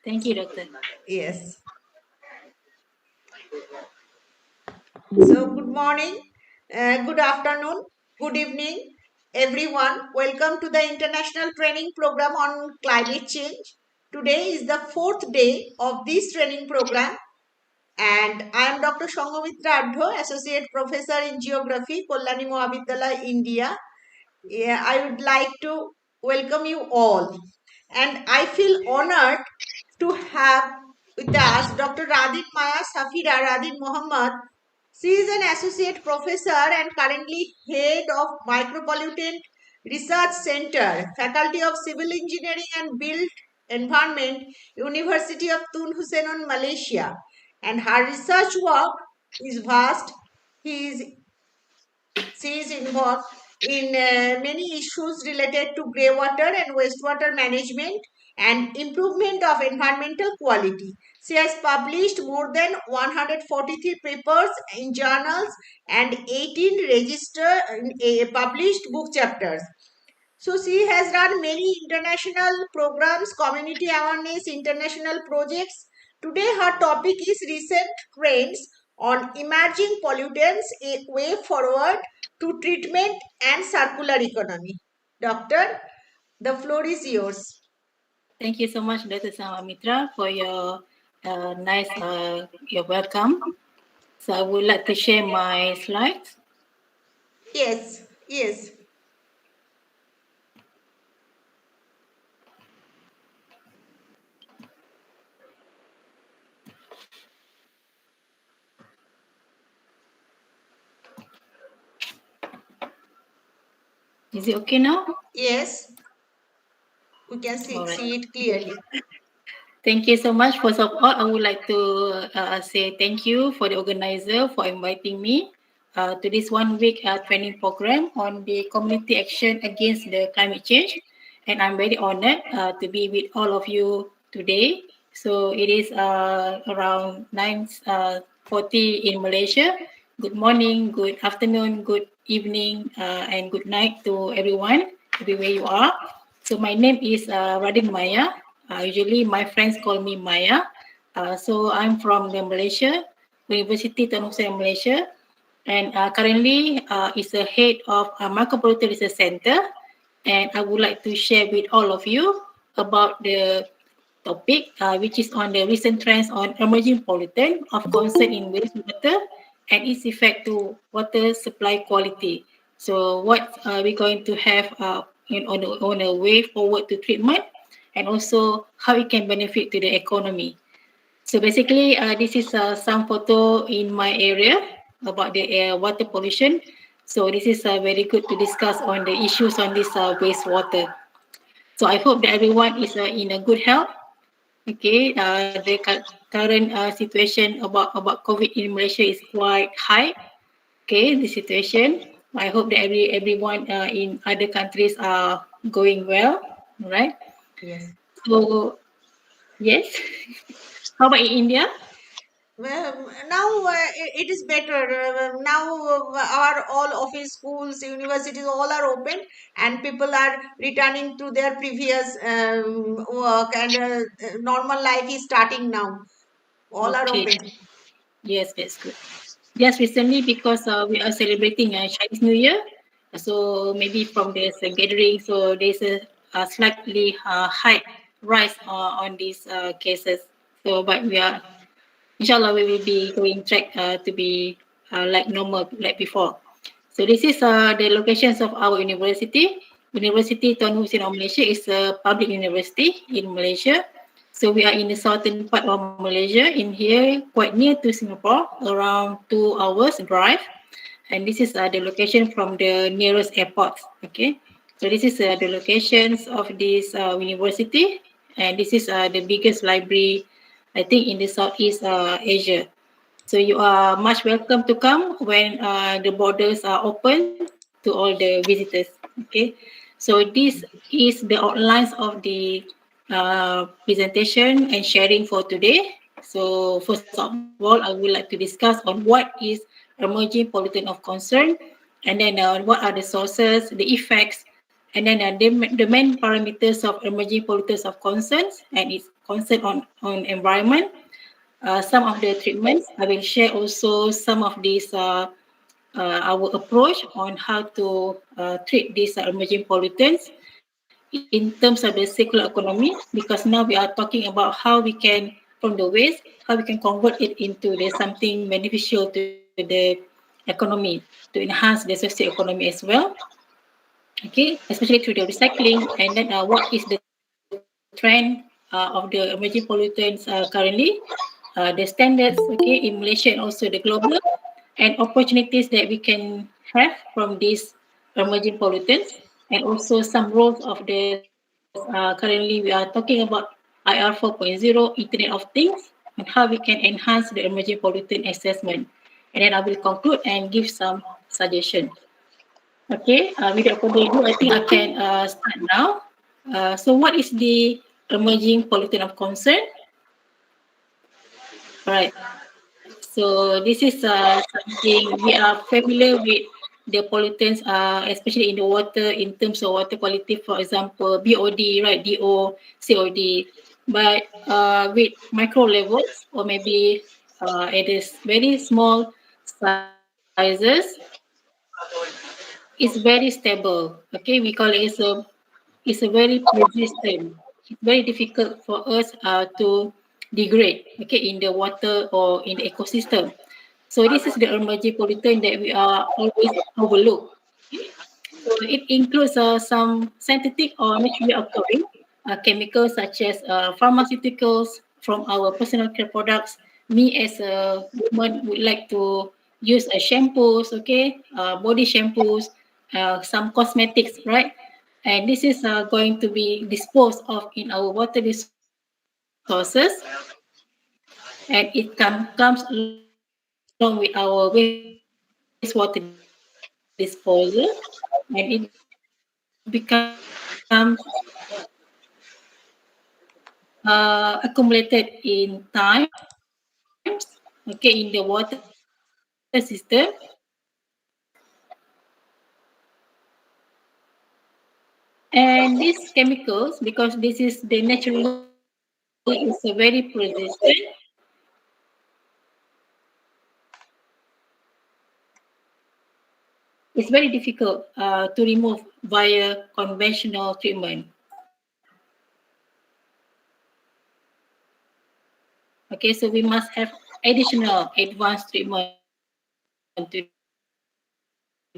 Thank you, Doctor. Yes. So, good morning, good afternoon, good evening, everyone. Welcome to the International Training Program on Climate Change. Today is the fourth day of this training program, and I am Dr. Sanghamitra, Adhya, Associate Professor in Geography, Kollani Mohabidhyalaya, India. Yeah, I would like to welcome you all, and I feel honored to have with us Dr. Radin Maya Safira Radin Mohammed. She is an associate professor and currently head of Micropollutant Research Center, Faculty of Civil Engineering and Built Environment, University of Tun Hussein, Malaysia. And her research work is vast. He is she is involved in many issues related to greywater and wastewater management and improvement of environmental quality. She has published more than 143 papers in journals and 18 published book chapters. So she has run many international programs, community awareness, international projects. Today her topic is recent trends on emerging pollutants, a way forward to treatment and circular economy. Doctor, the floor is yours. Thank you so much, Dr. Sanghamitra, for your nice your welcome. So I would like to share my slides. Yes, yes. Is it okay now? Yes, we can All right. see it clearly. Thank you so much. First of all, I would like to say thank you for the organizer for inviting me to this 1 week training program on the community action against the climate change. And I'm very honored to be with all of you today. So it is around 9:40 in Malaysia. Good morning, good afternoon, good evening, and good night to everyone, everywhere you are. So my name is Radin Maya. Usually my friends call me Maya. So I'm from the Malaysia, University Tun Hussein, Malaysia. And currently is the head of Micropollutant Research Center. And I would like to share with all of you about the topic, which is on the recent trends on emerging pollutant of concern in wastewater and its effect to water supply quality. So what we're going to have on a way forward to treatment, and also how it can benefit to the economy. So basically, this is some photo in my area about the water pollution. So this is very good to discuss on the issues on this wastewater. So I hope that everyone is in a good health. Okay, the current situation about COVID in Malaysia is quite high. Okay, the situation. I hope that everyone in other countries are going well. All right. Yes. So yes. How about in India? Well, now it is better. Now our all office, schools, universities, all are open, and people are returning to their previous work, and normal life is starting now. All are Okay. open. Yes, that's good. Just recently, because we are celebrating Chinese New Year, so maybe from this gathering, so there's a slightly high rise on these cases. So, but we are, inshallah, we will be going track to be like normal, like before. So this is the locations of our university. University Tun Hussein of Malaysia is a public university in Malaysia. So we are in the southern part of Malaysia, in here, quite near to Singapore, around 2 hours drive. And this is the location from the nearest airport. Okay, so this is the locations of this university, and this is the biggest library, I think, in the Southeast Asia. So you are much welcome to come when the borders are open to all the visitors. Okay, so this is the outlines of the presentation and sharing for today. So first of all, I would like to discuss on what is emerging pollutant of concern, and then what are the sources, the effects, and then the main parameters of emerging pollutants of concerns and its concern on environment, some of the treatments. I will share also some of these our approach on how to treat these emerging pollutants in terms of the circular economy, because now we are talking about how we can, from the waste, how we can convert it into the something beneficial to the economy, to enhance the socio-economy as well. Okay, especially through the recycling, and then what is the trend of the emerging pollutants currently, the standards, okay, in Malaysia and also the global, and opportunities that we can have from these emerging pollutants, and also some roles of this. Currently, we are talking about IR 4.0, Internet of Things, and how we can enhance the emerging pollutant assessment. And then I will conclude and give some suggestion. Okay, without further ado, I think I can start now. So what is the emerging pollutant of concern? Right. So this is something we are familiar with the pollutants, especially in the water, in terms of water quality, for example, BOD, right? DO, COD. But with micro levels, or maybe it is very small sizes, it's very stable. Okay, we call it as a very persistent. It's very difficult for us to degrade, okay, in the water or in the ecosystem. So this is the emerging pollutant that we are always overlook. Okay? So it includes some synthetic or naturally occurring chemicals such as pharmaceuticals from our personal care products. Me as a woman would like to use shampoos, okay, body shampoos, some cosmetics, right? And this is going to be disposed of in our water resources, and it comes along with our wastewater disposal, and it becomes accumulated in times, okay, in the water system. And these chemicals, because this is the naturally is a very persistent, it's very difficult to remove via conventional treatment. Okay, so we must have additional advanced treatment to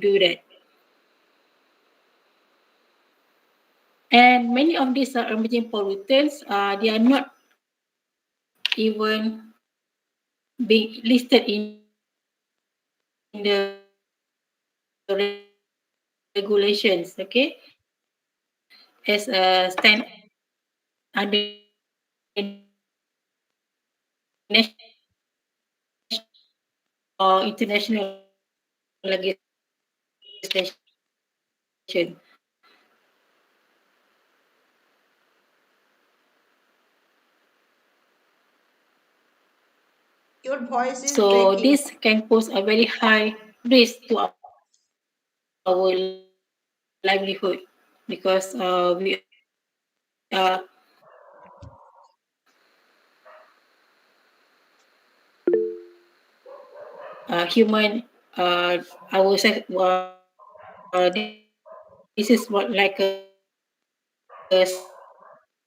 do that. And many of these emerging pollutants, they are not even being listed in the regulations, okay? As stand under national or international legislation. Your voice is So breaking. this can pose a very high risk to our livelihood, because we are human, this is what like a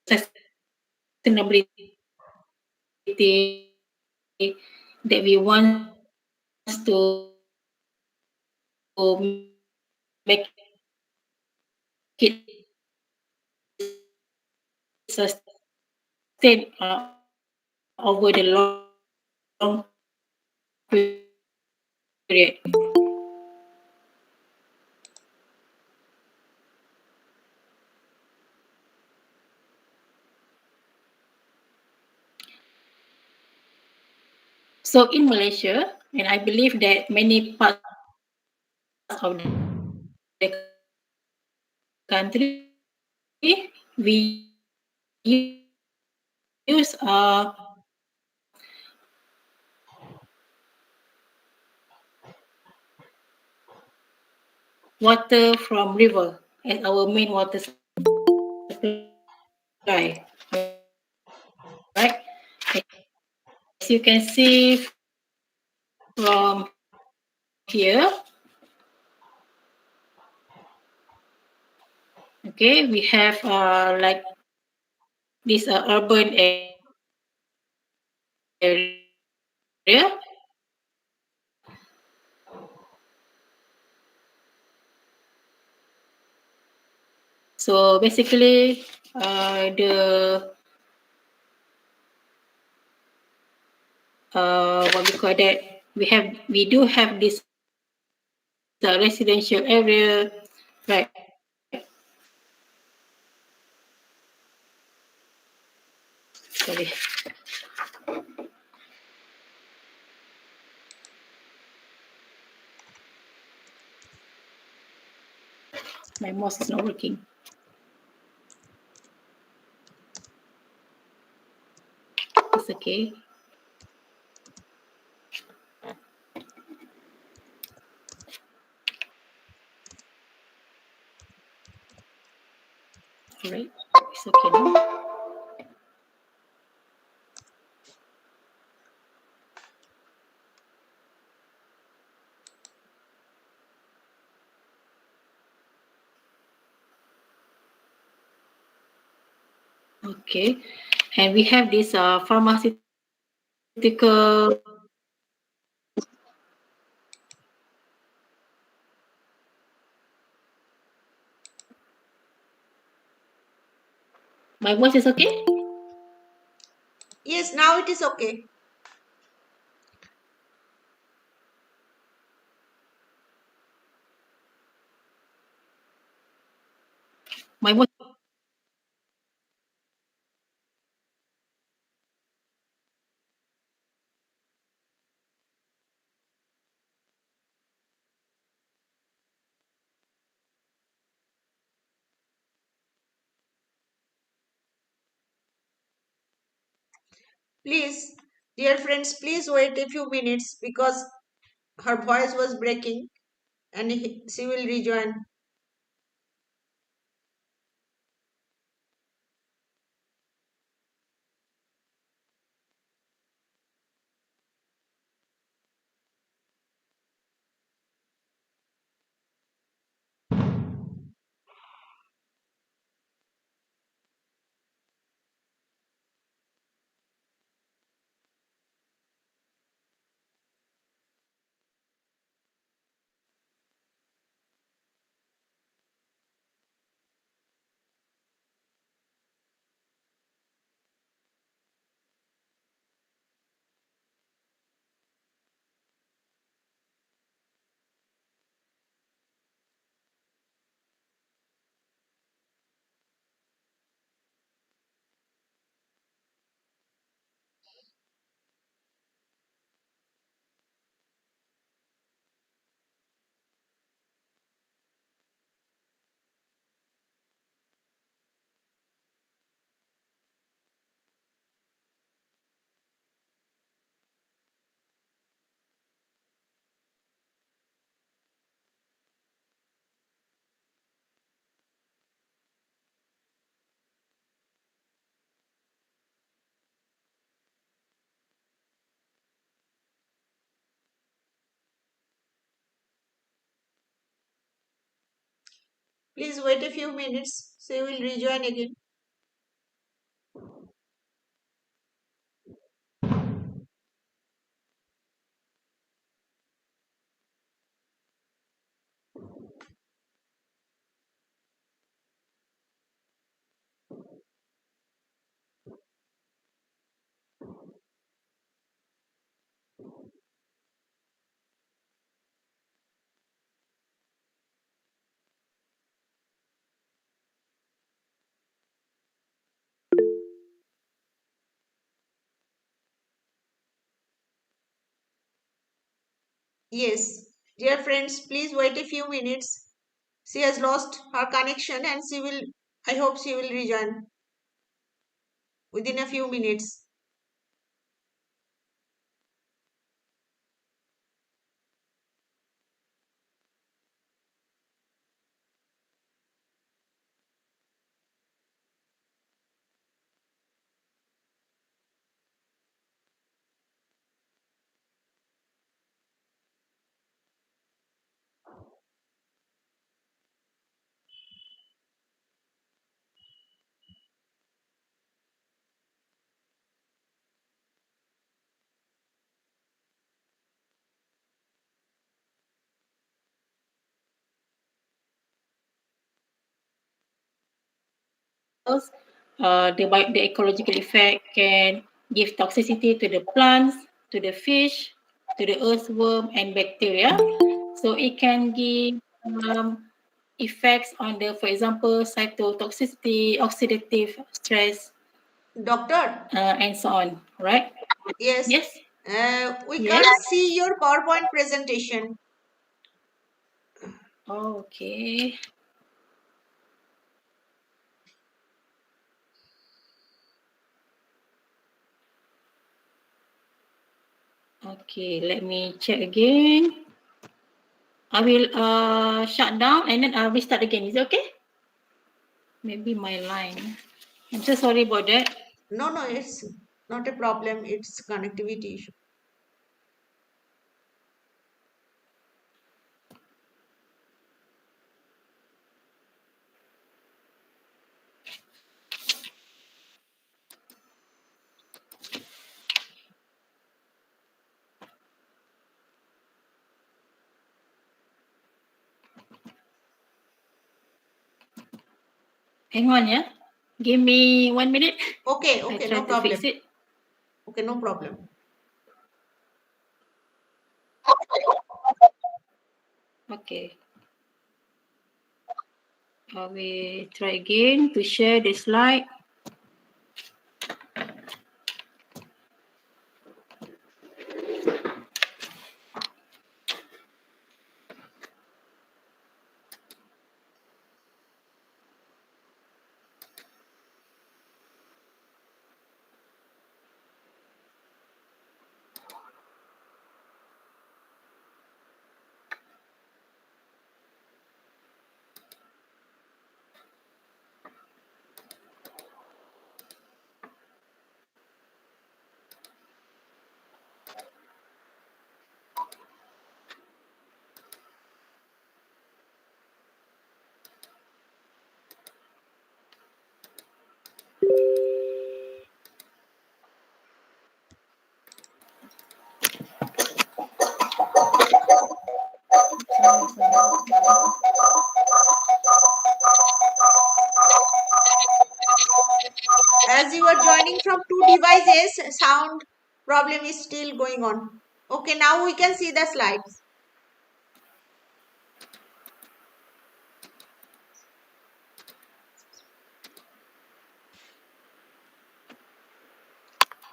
sustainability that we want to make it sustain over the long period. So in Malaysia, and I believe that many parts of the country, we use water from river as our main water supply. Okay, as you can see from here, okay, we have like this urban area. So basically, the what we call that, we do have this residential area, right? Sorry, my mouse is not working. It's okay. All right, it's okay now. Okay, and we have this pharmaceutical. My voice is okay? Yes, now it is okay. My voice. Please, dear friends, please wait a few minutes because her voice was breaking and she will rejoin. Please wait a few minutes. She will rejoin again. Yes, dear friends, please wait a few minutes. She has lost her connection and she will, I hope she will rejoin within a few minutes. the ecological effect can give toxicity to the plants, to the fish, to the earthworm and bacteria. So it can give effects on the, for example, cytotoxicity, oxidative stress, Doctor? and so on, right? Yes. Yes? We Yes? can't see your PowerPoint presentation. Okay. Okay, let me check again. I will shut down and then I'll restart again. Is it okay? Maybe my line. I'm so sorry about that. No, it's not a problem. It's connectivity issue. Hang on, yeah. Give me 1 minute. Okay, I try no to problem. fix it. Okay, no problem. Okay. I will try again to share the slide. As you are joining from two devices, sound problem is still going on. Okay, now we can see the slides.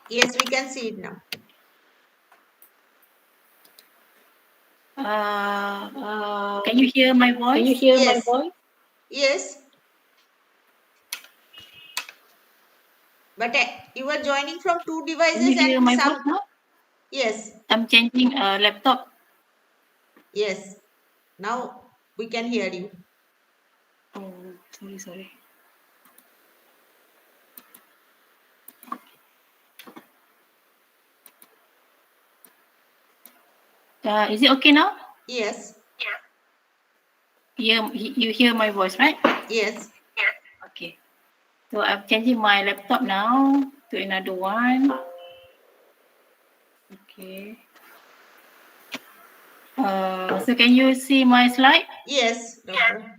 Yes, we can see it now. Can you hear my voice? Can you hear my voice? Yes. But you are joining from two Can you devices hear and my some. voice now? Yes. I'm changing a laptop. Yes. Now we can hear you. Oh, sorry. Is it okay now? Yes. You hear my voice, right? Yes. Okay. So I'm changing my laptop now to another one. Okay. So can you see my slide? Yes, doctor.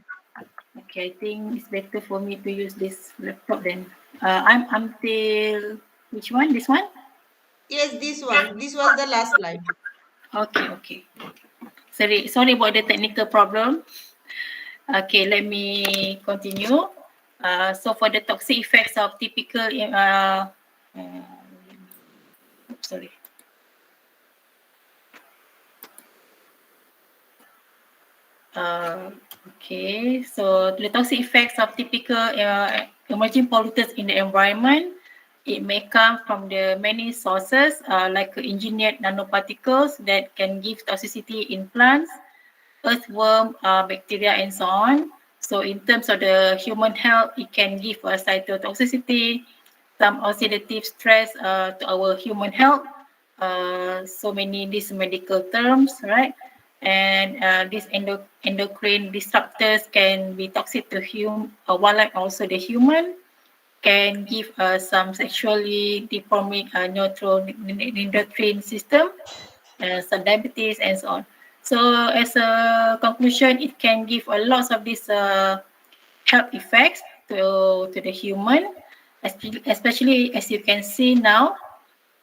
Okay, I think it's better for me to use this laptop then. I'm until which one? This one? Yes, this one. This was the last slide. Okay. Sorry about the technical problem. Okay, let me continue. So for the toxic effects of typical sorry. Okay, so the toxic effects of typical emerging pollutants in the environment, it may come from the many sources like engineered nanoparticles that can give toxicity in plants, earthworm, bacteria, and so on. So in terms of the human health, it can give a cytotoxicity, some oxidative stress to our human health. So many these medical terms, right? And these endocrine disruptors can be toxic to wildlife, also the human, can give some sexually deforming neuroendocrine system, some diabetes and so on. So as a conclusion, it can give a lot of these health effects. to the human, especially as you can see now.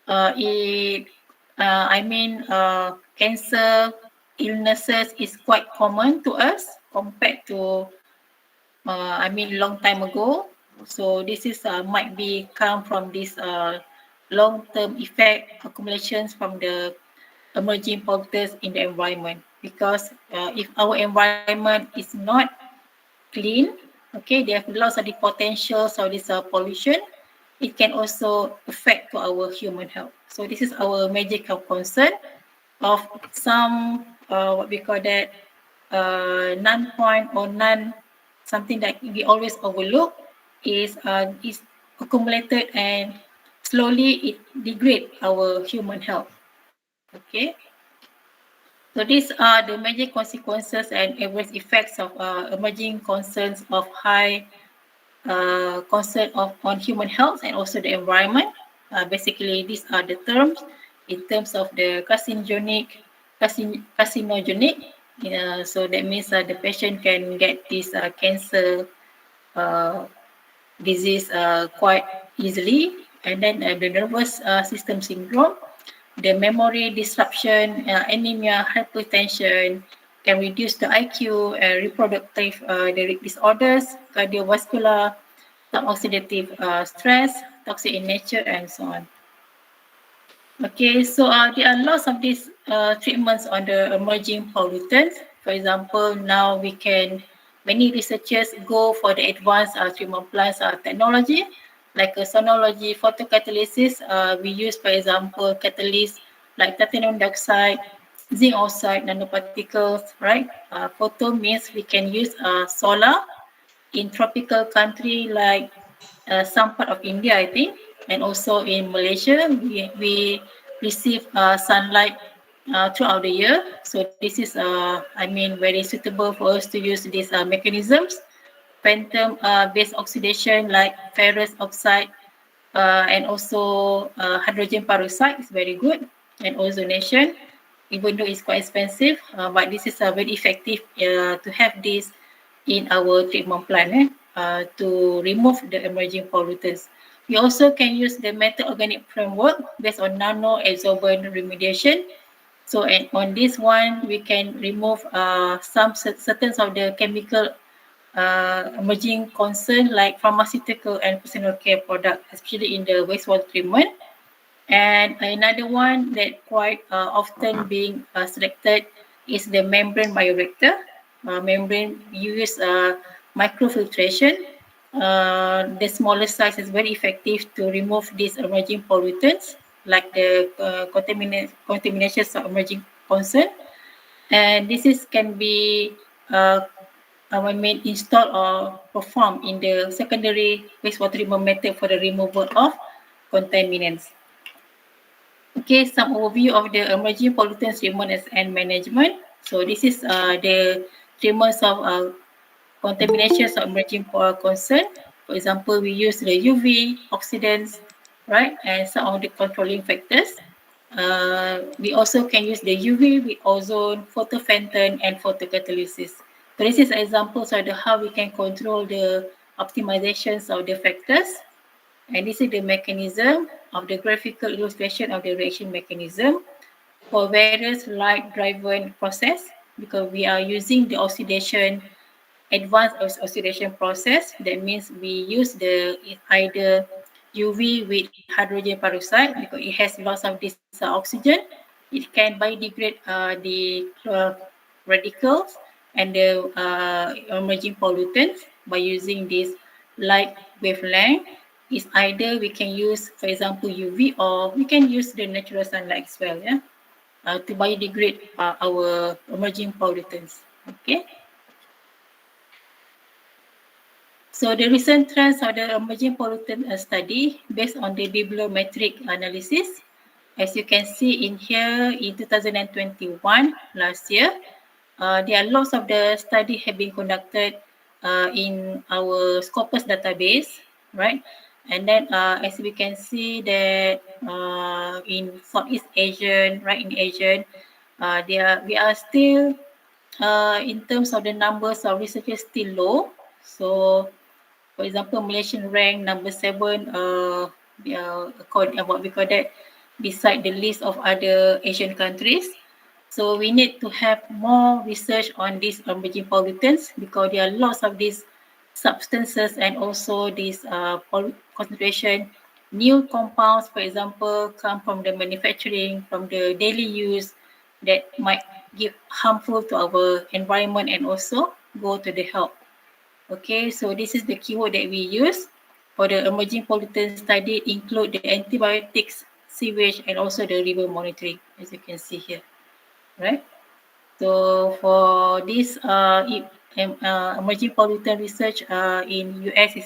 It, cancer illnesses is quite common to us compared to, long time ago. So this is might be come from this long-term effect accumulations from the emerging pollutants in the environment. Because if our environment is not clean, okay, they have lots of the potentials of this pollution. It can also affect to our human health. So this is our major concern of some what we call that non-point or something that we always overlook is accumulated and slowly it degrade our human health. Okay. So these are the major consequences and adverse effects of emerging concerns of high concern on human health and also the environment. Basically, these are the terms in terms of the carcinogenic. So that means the patient can get this cancer uh, disease quite easily. And then the nervous system syndrome, the memory disruption, anemia, hypertension, can reduce the IQ, reproductive disorders, cardiovascular, some oxidative stress, toxic in nature, and so on. Okay, so there are lots of these treatments on the emerging pollutants. For example, now many researchers go for the advanced treatment plants technology, like sonology, photocatalysis. We use, for example, catalysts like titanium dioxide, zinc oxide, nanoparticles, right? Photo means we can use solar in tropical country like some part of India, I think, and also in Malaysia, we receive sunlight throughout the year. So this is, very suitable for us to use these mechanisms. Phantom based oxidation like ferrous oxide and also hydrogen peroxide is very good, and ozonation, even though it's quite expensive, but this is very effective to have this in our treatment plant to remove the emerging pollutants. We also can use the metal organic framework based on nano adsorbent remediation. So, and on this one, we can remove some certain of the chemical emerging concern like pharmaceutical and personal care product, especially in the wastewater treatment. And another one that quite often being selected is the membrane bioreactor. Membrane use microfiltration. The smaller size is very effective to remove these emerging pollutants like the contaminations of emerging concern. And this is can be installed or performed in the secondary wastewater treatment method for the removal of contaminants. Okay, some overview of the emerging pollutants treatment and management. So this is the treatments of contaminations of emerging concern. For example, we use the UV, oxidants, right, and some of the controlling factors. We also can use the UV with ozone, photophantom, and photocatalysis. So this is examples of how we can control the optimizations of the factors. And this is the mechanism of the graphical illustration of the reaction mechanism for various light-driven process, because we are using the advanced oxidation process. That means we use either UV with hydrogen peroxide because it has lots of this oxygen. It can biodegrade the radicals and the emerging pollutants by using this light wavelength. Is either we can use, for example, UV, or we can use the natural sunlight as well, to biodegrade our emerging pollutants. Okay. So the recent trends of the emerging pollutant study based on the bibliometric analysis, as you can see in here in 2021, last year, there are lots of the study have been conducted in our Scopus database, right? And then as we can see that in Southeast Asian, right, in Asian, we are still, in terms of the numbers of researchers, still low. So For example, Malaysian rank number 7, according what we call that, beside the list of other Asian countries. So we need to have more research on these emerging pollutants because there are lots of these substances and also these concentration. New compounds, for example, come from the manufacturing, from the daily use that might give harmful to our environment and also go to the health. Okay, so this is the keyword that we use for the emerging pollutant study include the antibiotics, sewage, and also the river monitoring, as you can see here, right? So for this emerging pollutant research in US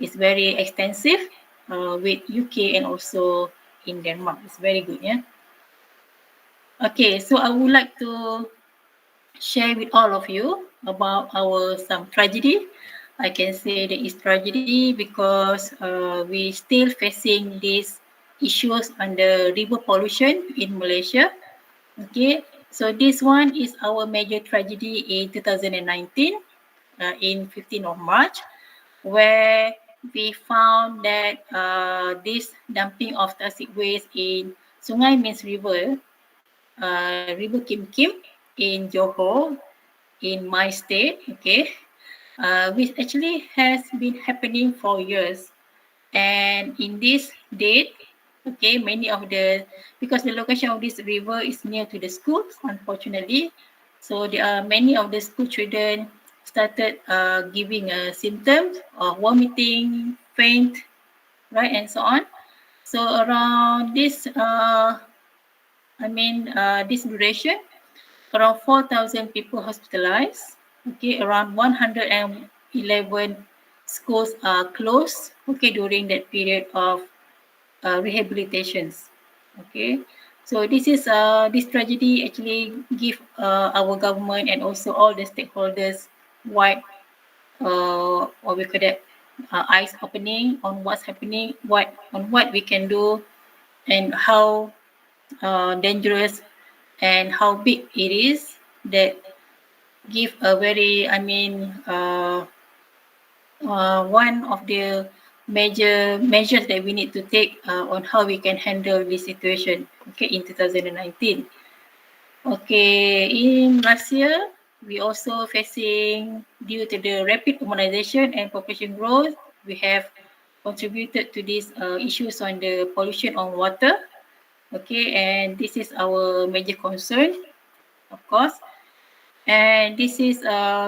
is very extensive with UK and also in Denmark. It's very good, yeah. Okay, so I would like to share with all of you about our some tragedy. I can say that it's tragedy because we still facing these issues on the river pollution in Malaysia. Okay, so this one is our major tragedy in 2019 in 15th of March, where we found that this dumping of toxic waste in Sungai Mins River, River Kim Kim in Johor, in my state, okay, which actually has been happening for years. And in this date, okay, many of the, because the location of this river is near to the schools, unfortunately, so there are many of the school children started giving symptoms of vomiting, faint, right, and so on. So around this, this duration, around 4,000 people hospitalized. Okay, around 111 schools are closed. Okay, during that period of rehabilitations. Okay, so this tragedy actually give our government and also all the stakeholders wide what we call that eyes opening on what's happening, what we can do, and how dangerous and how big it is that give a very, one of the major measures that we need to take on how we can handle this situation, okay, in 2019. Okay, in last year, we also facing, due to the rapid urbanization and population growth, we have contributed to these issues on the pollution on water. Okay, and this is our major concern, of course. And this is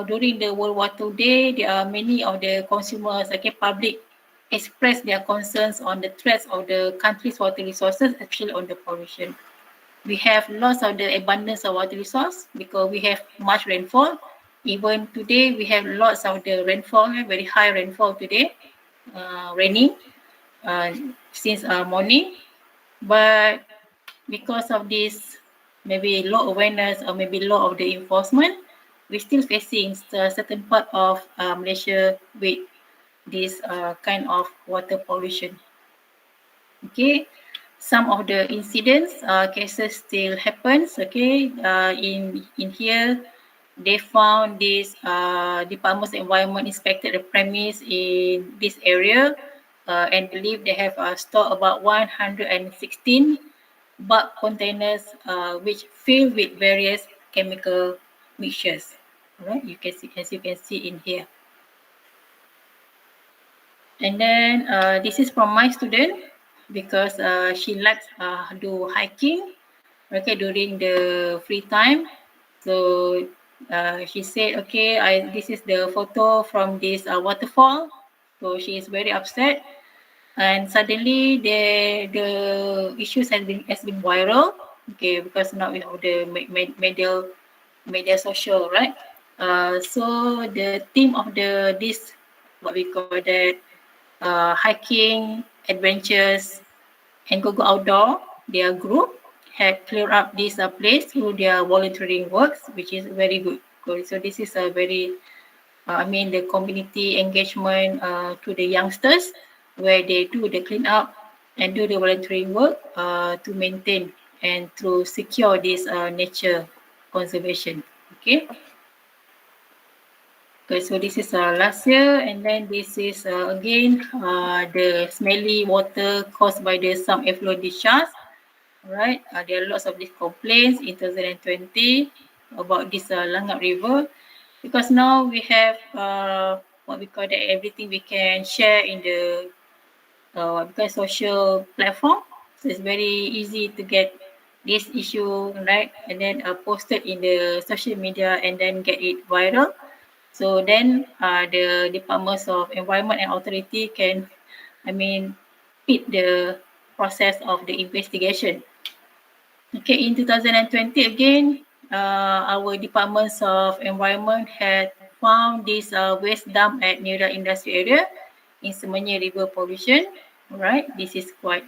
during the World War II day, there are many of the consumers, okay, public express their concerns on the threats of the country's water resources, especially on the pollution. We have lots of the abundance of water resource because we have much rainfall. Even today, we have lots of the rainfall, very high rainfall today, raining uh, since morning. But because of this maybe low awareness or maybe low of the enforcement, we're still facing a certain part of Malaysia with this kind of water pollution. Okay, some of the incidents, cases still happens. Okay, in here, they found this Department of Environment inspected the premise in this area and believe they have stored about 116 bulk containers which filled with various chemical mixtures. Right, you can see, as you can see in here. And then this is from my student because she likes do hiking, okay, during the free time. So she said, okay, this is the photo from this waterfall. So she is very upset, and suddenly the issues has been viral. Okay, because now we have the media social, right? So the theme of this, what we call that, hiking adventures and go outdoor, their group had cleared up this place through their volunteering works, which is very good. So this is a very, the community engagement to the youngsters, where they do the clean up and do the volunteering work to maintain and to secure this nature conservation. Okay. Okay, so this is last year, and then this is again the smelly water caused by the some effluent discharge. Right, there are lots of these complaints in 2020 about this Langap River, because now we have what we call that, everything we can share in the because social platform. So it's very easy to get this issue right, and then posted in the social media and then get it viral. So then the departments of environment and authority can, I mean, speed the process of the investigation. Okay, in 2020 again, our departments of environment had found this waste dump at Nira Industry Area in Semenyih River Pollution. Right, this is quite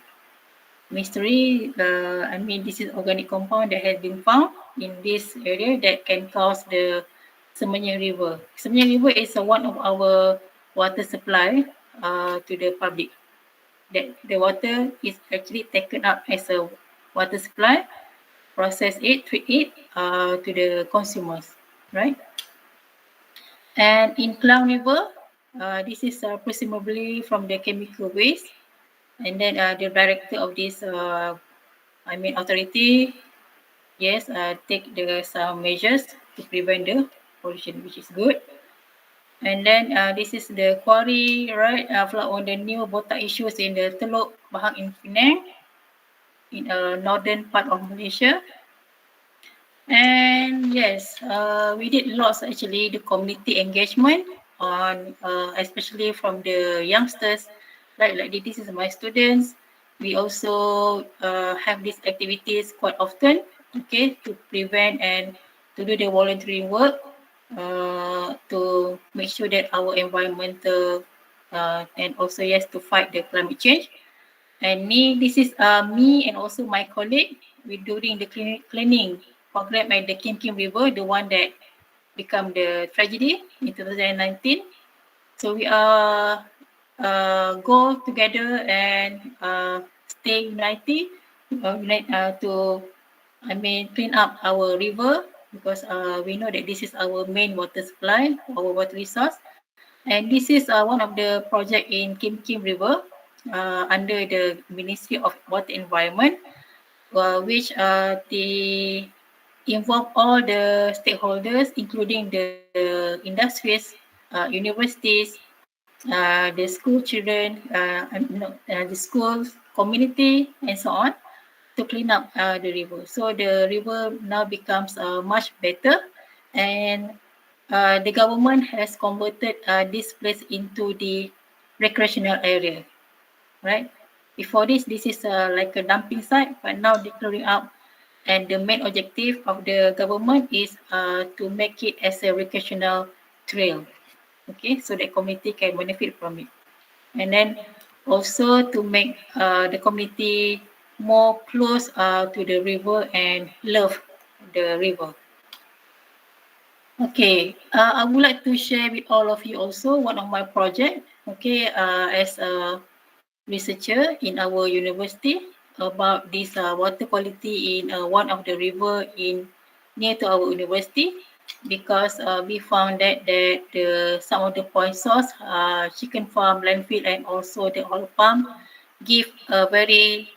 mystery. I mean, this is organic compound that has been found in this area that can cause the Semenyih River. Semenyih River is one of our water supply to the public. That the water is actually taken up as a water supply, process it, treat it to the consumers, right? And in Klang River, this is presumably from the chemical waste. And then the director of this, authority, yes, take some measures to prevent the pollution, which is good. And then this is the quarry, right? Flood on the new botak issues in the Teluk Bahang in Penang, in northern part of Malaysia. And yes, we did lots actually the community engagement on, especially from the youngsters, like this is my students. We also have these activities quite often, okay, to prevent and to do the volunteering work, to make sure that our environmental and also yes to fight the climate change. And this is me and also my colleague. We're doing the cleaning program at the Kim Kim River, the one that become the tragedy in 2019. So we are go together and stay united, to, I mean, clean up our river, because we know that this is our main water supply, our water resource. And this is one of the project in Kim Kim River under the Ministry of Water Environment, which they involve all the stakeholders, including the industries, universities, the school children, the schools, community, and so on, to clean up the river. So the river now becomes much better, and the government has converted this place into the recreational area, right? Before this is like a dumping site, but now they're clearing up, and the main objective of the government is to make it as a recreational trail, okay, so that community can benefit from it. And then also to make the community more close to the river and love the river. Okay, I would like to share with all of you also one of my project, okay, as a researcher in our university about this water quality in one of the river in near to our university, because we found that the some of the point source, chicken farm, landfill, and also the oil palm give a very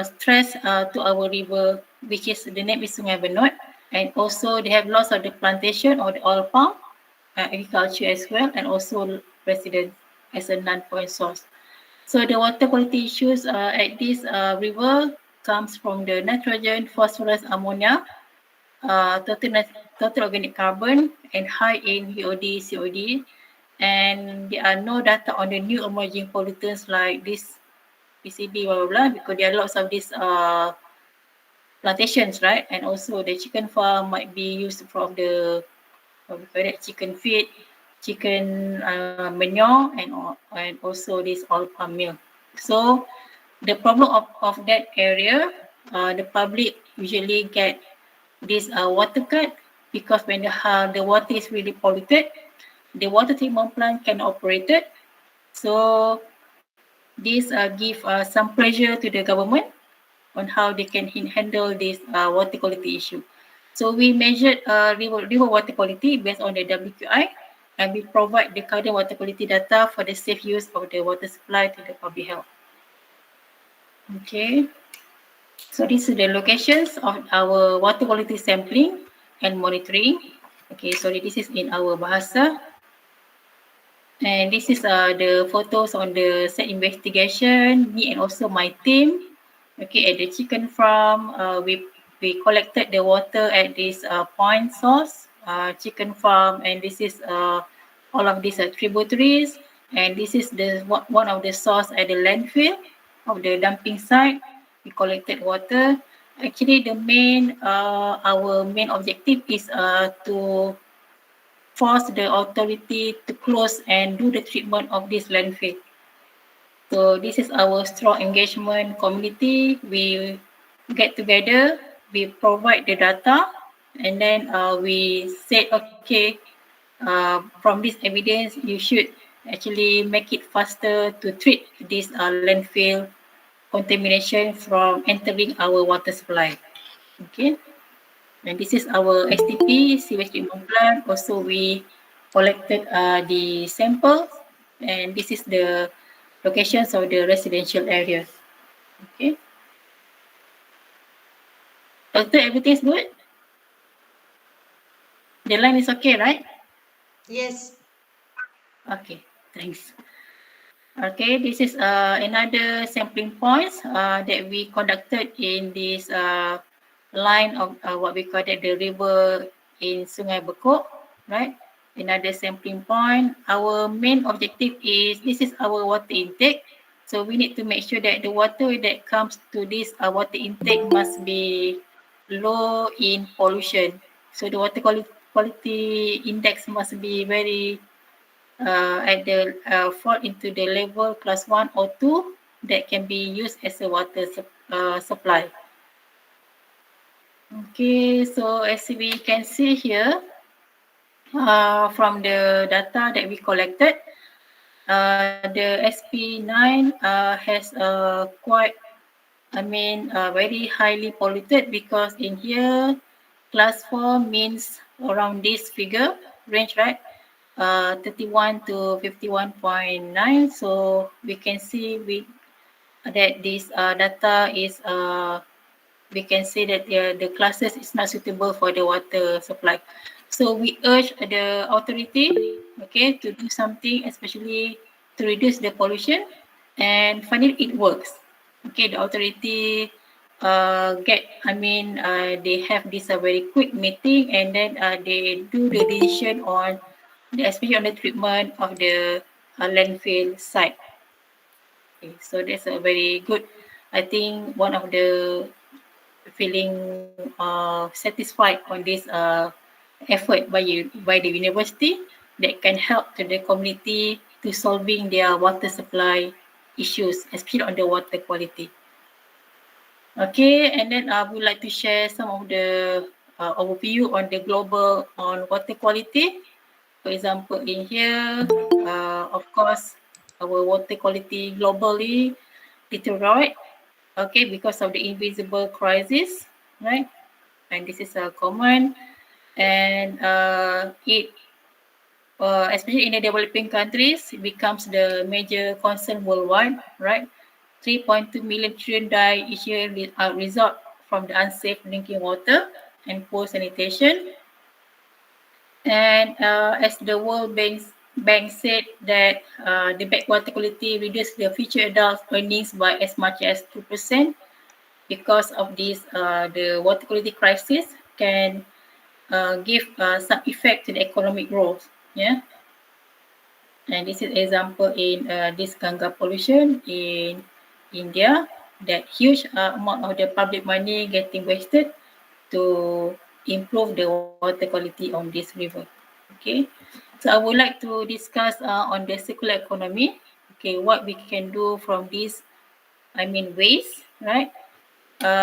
stress to our river, which is the name is Sungai Benut, and also they have lots of the plantation or the oil palm, agriculture as well, and also residents as a non-point source. So the water quality issues at this river comes from the nitrogen, phosphorus, ammonia, total organic carbon, and high in VOD, COD. And there are no data on the new emerging pollutants like this PCB, blah, blah, blah, because there are lots of these plantations, right? And also the chicken farm might be used from the chicken feed, chicken manure, and also this oil palm meal. So the problem of that area, the public usually get this water cut, because when the water is really polluted, the water treatment plant can operate it. So this give some pressure to the government on how they can handle this water quality issue. So we measured river water quality based on the WQI, and we provide the current water quality data for the safe use of the water supply to the public health. Okay, so these are the locations of our water quality sampling and monitoring. Okay, sorry, this is in our bahasa. And this is the photos on the set investigation, me and also my team. Okay, at the chicken farm, we collected the water at this point source, chicken farm, and this is all of these tributaries, and this is the one of the source at the landfill of the dumping site. We collected water. Actually, our main objective is to force the authority to close and do the treatment of this landfill. So this is our strong engagement community. We get together, we provide the data, and then we said, okay, from this evidence, you should actually make it faster to treat this landfill contamination from entering our water supply. Okay. And this is our STP, sewage treatment plant. Also, we collected the samples, and this is the locations of the residential areas. Okay. Doctor, everything is good? The line is okay, right? Yes. Okay, thanks. Okay, this is another sampling points that we conducted in this line of what we call it, the river in Sungai Bekok, right? Another sampling point. Our main objective is this is our water intake. So we need to make sure that the water that comes to this water intake must be low in pollution. So the water quality index must be very at the fall into the level class 1 or 2 that can be used as a water supply. Okay, so as we can see here, from the data that we collected, the SP9 has quite, very highly polluted because in here, class 4 means around this figure range, right? 31 to 51.9. So we can see that this data is we can say that the classes is not suitable for the water supply. So we urge the authority, okay, to do something, especially to reduce the pollution, and finally it works. Okay, the authority they have this very quick meeting, and then they do the decision on especially on the treatment of the landfill site. Okay, so that's a very good, I think one of the feeling satisfied on this effort by the university that can help to the community to solving their water supply issues, especially on the water quality. Okay, and then I would like to share some of the overview on the global on water quality. For example, in here, of course, our water quality globally deteriorate, okay, because of the invisible crisis, right? And this is a common, and it, especially in the developing countries, it becomes the major concern worldwide, right? 3.2 million children die each year result from the unsafe drinking water and poor sanitation. And as the World Bank said that the bad water quality reduced the future adult earnings by as much as 2% because of this, the water quality crisis can give some effect to the economic growth. Yeah. And this is example in this Ganga pollution in India, that huge amount of the public money getting wasted to improve the water quality on this river. Okay, so I would like to discuss on the circular economy. Okay, what we can do from this, waste, right?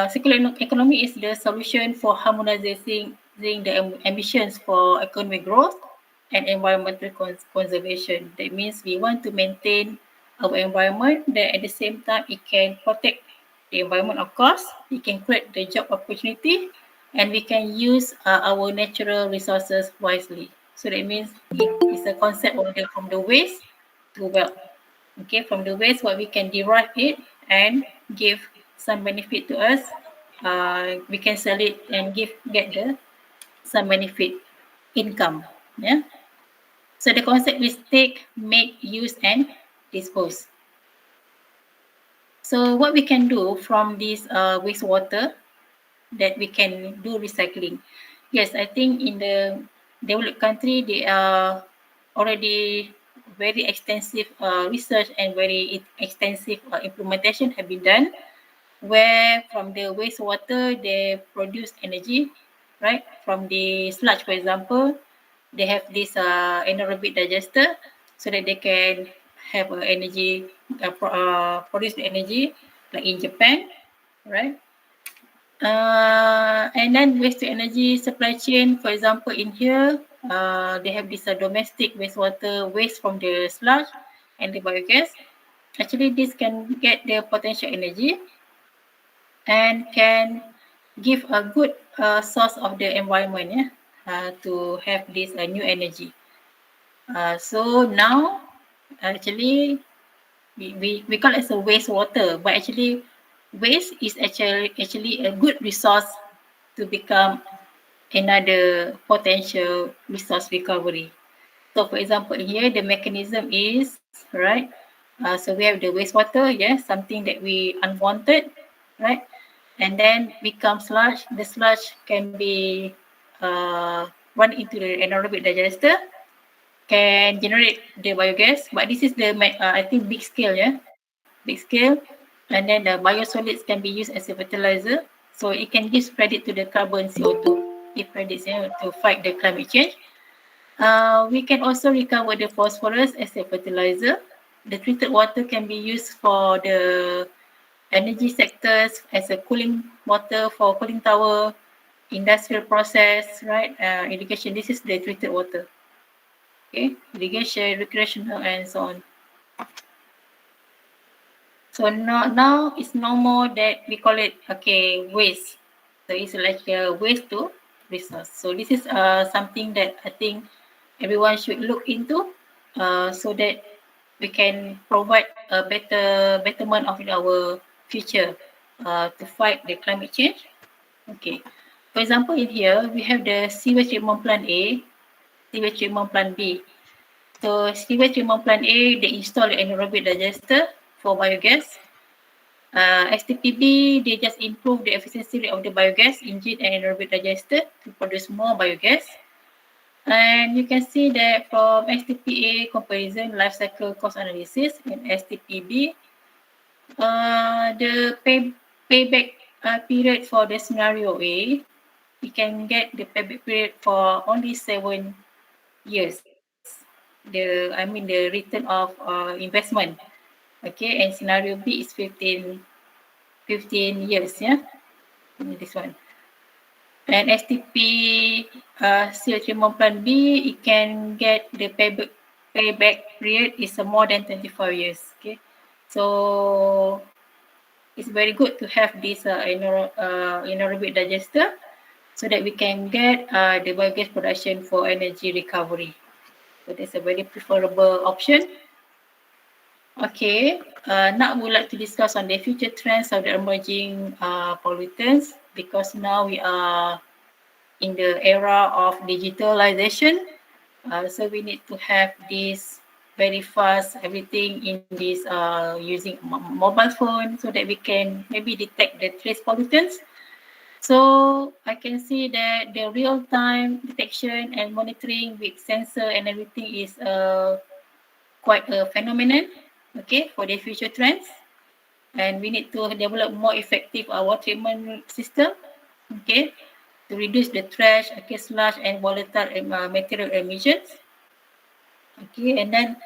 Circular economy is the solution for harmonizing the emissions for economic growth and environmental conservation. That means we want to maintain our environment, that at the same time it can protect the environment, of course. It can create the job opportunity and we can use our natural resources wisely. So that means it is a concept from the waste to wealth. Okay, from the waste, what we can derive it and give some benefit to us. We can sell it and get the some benefit income. Yeah. So the concept is take, make, use, and dispose. So what we can do from this wastewater that we can do recycling. Yes, I think in the developed country they are already very extensive research and very extensive implementation have been done, where from the wastewater they produce energy, right? From the sludge, for example, they have this anaerobic digester so that they can have energy, produce the energy like in Japan, right? And then waste to energy supply chain, for example, in here, they have this domestic wastewater waste from the sludge and the biogas. Actually, this can get the potential energy and can give a good source of the environment, yeah, to have this new energy. So now, actually, we call it as a wastewater, but actually, waste is actually a good resource to become another potential resource recovery. So, for example, here the mechanism is right. So we have the wastewater, yes, something that we unwanted, right? And then becomes sludge. The sludge can be run into the anaerobic digester, can generate the biogas. But this is the I think big scale, yeah, big scale. And then the biosolids can be used as a fertilizer. So it can give credit to the carbon CO2, give credits, yeah, to fight the climate change. We can also recover the phosphorus as a fertilizer. The treated water can be used for the energy sectors as a cooling water for cooling tower, industrial process, right? Irrigation. This is the treated water. Okay, irrigation, recreational, and so on. So now it's no more that we call it waste. So it's like a waste to resource. So this is something that I think everyone should look into, so that we can provide a better betterment of our future, to fight the climate change. Okay. For example, in here we have the sewage treatment plant A, sewage treatment plant B. So sewage treatment plant A, they install an anaerobic digester for biogas. STPB, they just improve the efficiency rate of the biogas engine and anaerobic digester to produce more biogas. And you can see that from STPA comparison, life cycle cost analysis, and STPB, the payback period for the scenario A, you can get the payback period for only 7 years. The return of investment. Okay, and scenario B is 15 years, yeah, this one. And STP CO treatment plant B, it can get the payback period is more than 25 years. Okay, so it's very good to have this anaerobic digester so that we can get the biogas production for energy recovery. So that's a very preferable option. Okay, now we would like to discuss on the future trends of the emerging pollutants, because now we are in the era of digitalization. So we need to have this very fast everything in this using mobile phone so that we can maybe detect the trace pollutants. So I can see that the real-time detection and monitoring with sensor and everything is quite a phenomenon, okay, for the future trends. And we need to develop more effective water treatment system, okay, to reduce the trash, okay, sludge and volatile material emissions. Okay, and then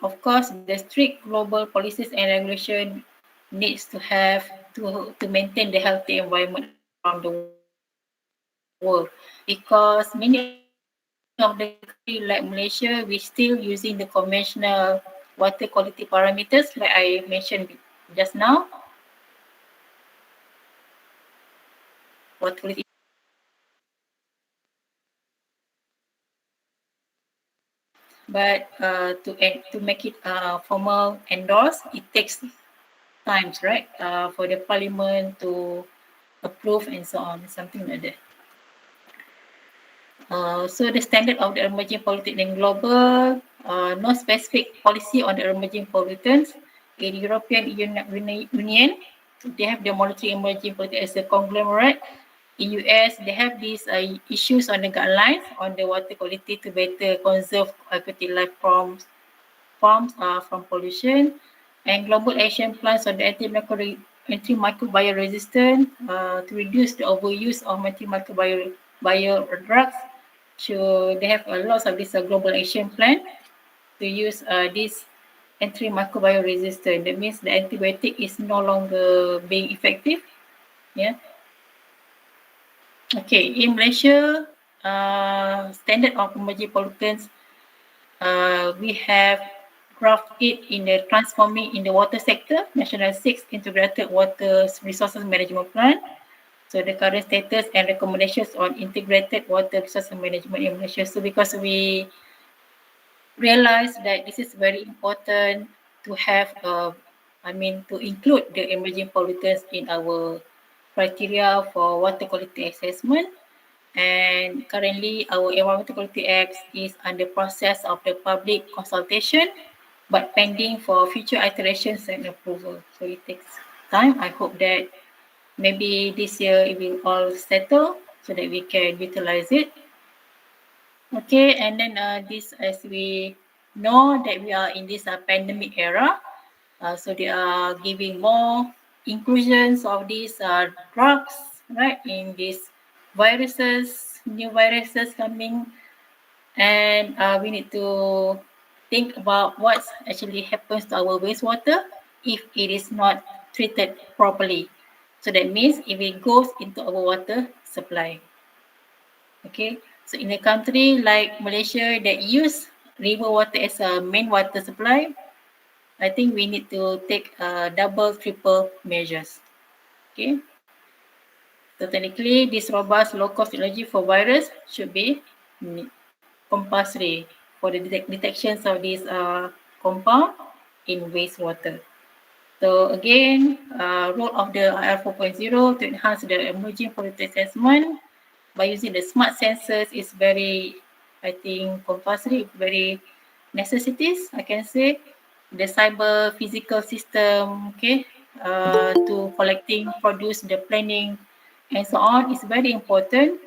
of course the strict global policies and regulation needs to have to maintain the healthy environment around the world, because many of the country like Malaysia, we still using the conventional water quality parameters like I mentioned just now. water quality. But to make it formal endorsed, it takes times, right? For the parliament to approve and so on, something like that. So the standard of the emerging pollutant in global, no specific policy on the emerging pollutants. In European Union, they have the monitoring emerging pollutant as a conglomerate. In US, they have these issues on the guidelines on the water quality to better conserve aquatic life forms from pollution, and global action plans on the antimicrobial resistance to reduce the overuse of antimicrobial drugs. So they have a lot of this global action plan to use this antimicrobial resistance. That means the antibiotic is no longer being effective. Yeah. Okay. In Malaysia, standard of emerging pollutants, we have graphed it in the transforming in the water sector, National 6 Integrated Water Resources Management Plan. So the current status and recommendations on integrated water resources management in Malaysia. So because we realize that this is very important to have, to include the emerging pollutants in our criteria for water quality assessment. And currently, our Environmental Quality Act is under process of the public consultation, but pending for future iterations and approval. So it takes time. I hope that maybe this year it will all settle so that we can utilize it. Okay, and then this, as we know that we are in this pandemic era, so they are giving more inclusions of these drugs, right, in these viruses, new viruses coming, and we need to think about what actually happens to our wastewater if it is not treated properly. So that means if it goes into our water supply. Okay, so in a country like Malaysia that use river water as a main water supply, I think we need to take double, triple measures. Okay, so technically, this robust low-cost technology for virus should be compulsory for the detections of this compound in wastewater. So again, role of the IR 4.0 to enhance the emerging pollutant assessment by using the smart sensors is very, I think, compulsory, very necessities, I can say. The cyber physical system, okay, to collecting, produce, the planning, and so on is very important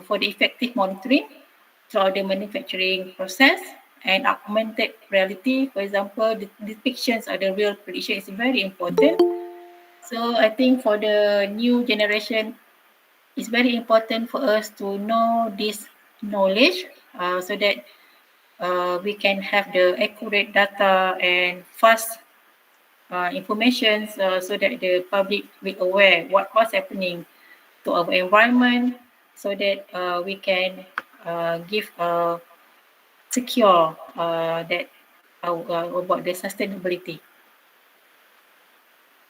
for the effective monitoring throughout the manufacturing process. And augmented reality, for example, the depictions of the real prediction is very important. So I think for the new generation, it's very important for us to know this knowledge so that we can have the accurate data and fast information so that the public will aware what's happening to our environment so that we can give secure that about the sustainability.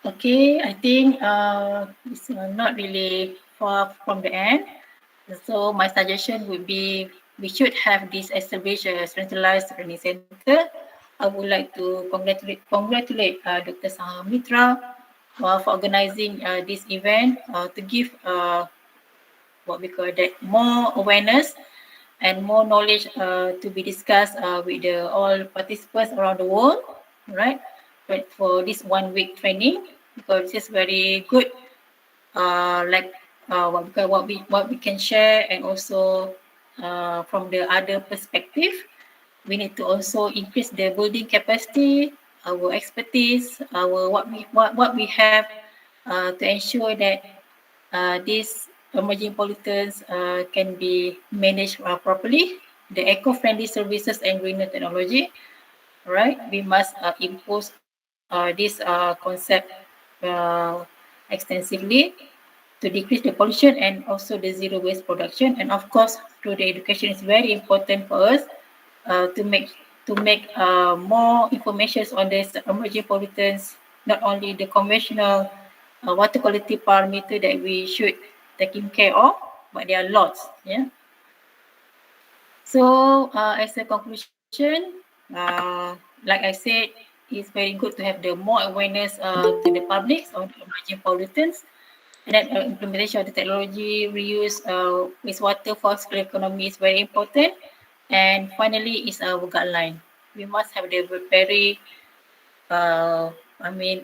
Okay, I think it's not really far from the end. So my suggestion would be we should have this established centralized training center. I would like to congratulate Dr. Sanghamitra for organizing this event to give what we call that more awareness and more knowledge to be discussed with all participants around the world, right? But for this 1 week training, because it's very good, like what we can share, and also from the other perspective, we need to also increase the building capacity, our expertise, our what we have to ensure that these emerging pollutants can be managed properly. The eco-friendly services and greener technology, right? We must impose this concept extensively to decrease the pollution and also the zero waste production. And of course, through the education, is very important for us to make more information on this emerging pollutants, not only the conventional water quality parameter that we should taken care of, but there are lots. Yeah. So as a conclusion, like I said, it's very good to have the more awareness to the public on emerging pollutants, and then implementation of the technology, reuse, wastewater for circular economy is very important. And finally, is our guideline. We must have the very, very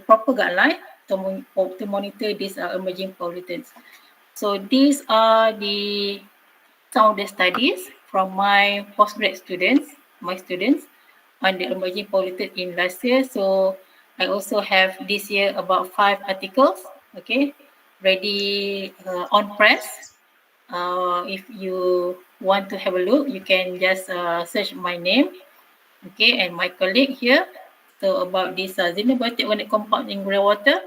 proper guideline to monitor these emerging pollutants. So these are the some of the studies from my postgrad students, my students on the emerging pollutant in last year. So I also have this year about 5 articles, okay, ready on press. If you want to have a look, you can just search my name, okay, and my colleague here. So about this xenobiotic organic compound in greywater.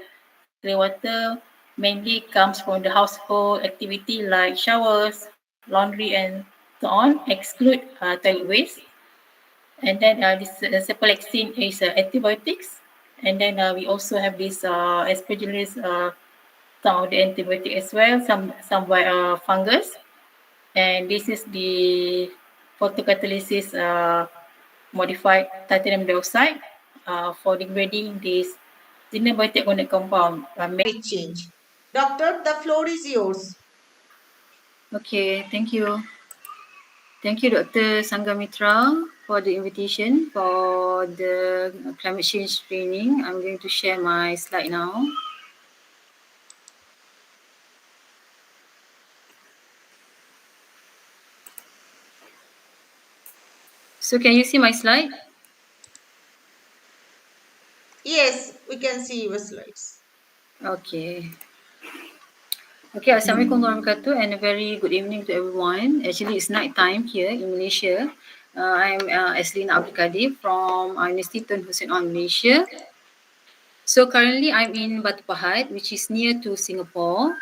Greywater mainly comes from the household activity like showers, laundry, and so on, exclude toilet waste. And then this cephalaxin is antibiotics. And then we also have this aspergillus, some of the antibiotic as well, some by fungus. And this is the photocatalysis modified titanium dioxide for degrading this xenobiotic organic compound. Climate change. Doctor, the floor is yours. Okay, thank you. Thank you, Dr. Sanghamitra, for the invitation for the climate change training. I'm going to share my slide now. So can you see my slide? Yes, we can see your slides. Okay. Okay, Assalamualaikum warahmatullahi wabarakatuh and a very good evening to everyone. Actually, it's night time here in Malaysia. I'm Eslina Abdul Kadir from University Tun Hussein on Malaysia. So currently I'm in Batu Pahat, which is near to Singapore.